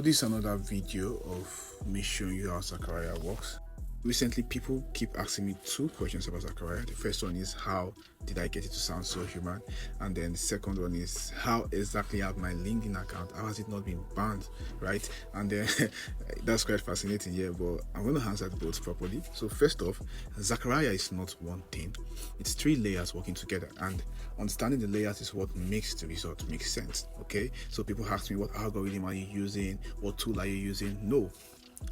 This is another video of me showing you how Zacharia works. Recently, people keep asking me two questions about Zacharia. The first one is, how did I get it to sound so human? And then the second one is, how exactly have my LinkedIn account, how has it not been banned, right? And then that's quite fascinating, yeah, but I'm going to answer both properly. So first off, Zacharia is not one thing. It's three layers working together, and understanding the layers is what makes the result make sense, okay? So people ask me, what algorithm are you using? What tool are you using? No.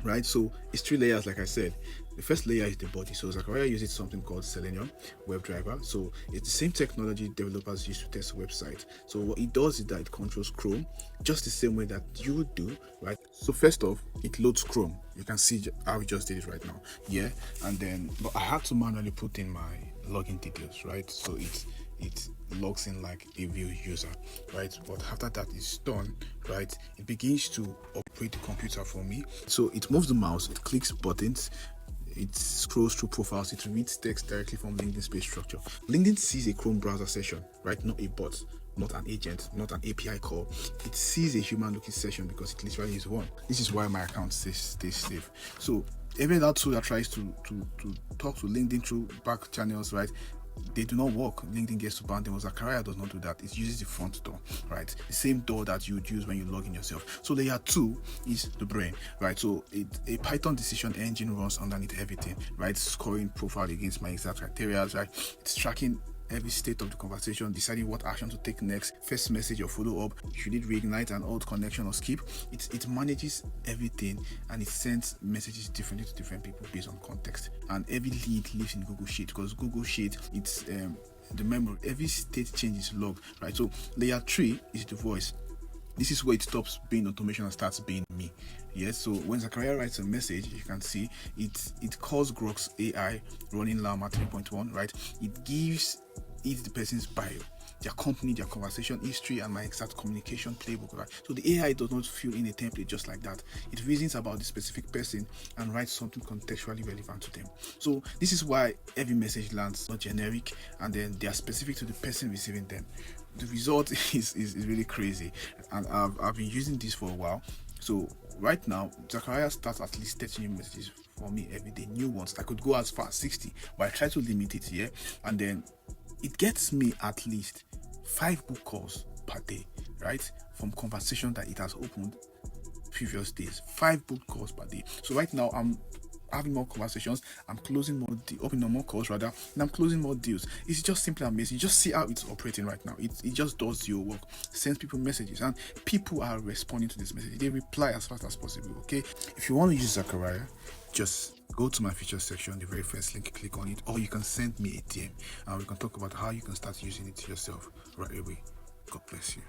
Right, so it's three layers, like I said. The first layer is the body. So Zacharia uses something called Selenium WebDriver. So it's the same technology developers use to test websites. So what it does is that it controls Chrome just the same way that you do, right? So first off, it loads Chrome. You can see how we just did it right now, yeah. And then, but I had to manually put in my login details, right? So it logs in like a real user, right? But after that is done, right, it begins to operate the computer for me. So it moves the mouse, it clicks buttons, it scrolls through profiles, it reads text directly from LinkedIn space structure. LinkedIn sees a Chrome browser session, right? Not a bot, not an agent, not an API call. It sees a human looking session because it literally is one. This is why my account stays safe. So every other tool that tries to talk to LinkedIn through back channels, right, they do not work. LinkedIn gets to ban them. Zacharia does not do that. It uses the front door, right? The same door that you would use when you log in yourself. So layer 2 is the brain, right? So a Python decision engine runs underneath everything, right? Scoring profile against my exact criteria, right? It's tracking every state of the conversation, deciding what action to take next, first message or follow up, should it reignite an old connection or skip. It manages everything, and it sends messages differently to different people based on context. And every lead lives in Google Sheet, because Google Sheet, it's the memory. Every state change is logged, right? So layer 3 is the voice. This is where it stops being automation and starts being me. Yes, so when Zacharia writes a message, you can see it calls Groq's AI running Llama 3.1, right? It gives it the person's bio, their company, their conversation history, and my exact communication playbook, right? So the AI does not fill in a template just like that. It reasons about the specific person and writes something contextually relevant to them. So this is why every message lands not generic, and then they are specific to the person receiving them. The result is really crazy, and I've been using this for a while. So right now, Zacharia starts at least 30 new messages for me every day, new ones. I could go as far as 60, but I try to limit it here, and then it gets me at least 5 book calls per day, right? From conversation that it has opened previous days, 5 book calls per day. So right now I'm having more conversations, I'm closing more, opening more calls rather, and I'm closing more deals. It's just simply amazing. Just see how it's operating right now. It just does your work, sends people messages, and people are responding to this message. They reply as fast as possible, okay? If you want to use Zacharia, just go to my features section, the very first link, click on it, or you can send me a DM and we can talk about how you can start using it yourself right away. God bless you.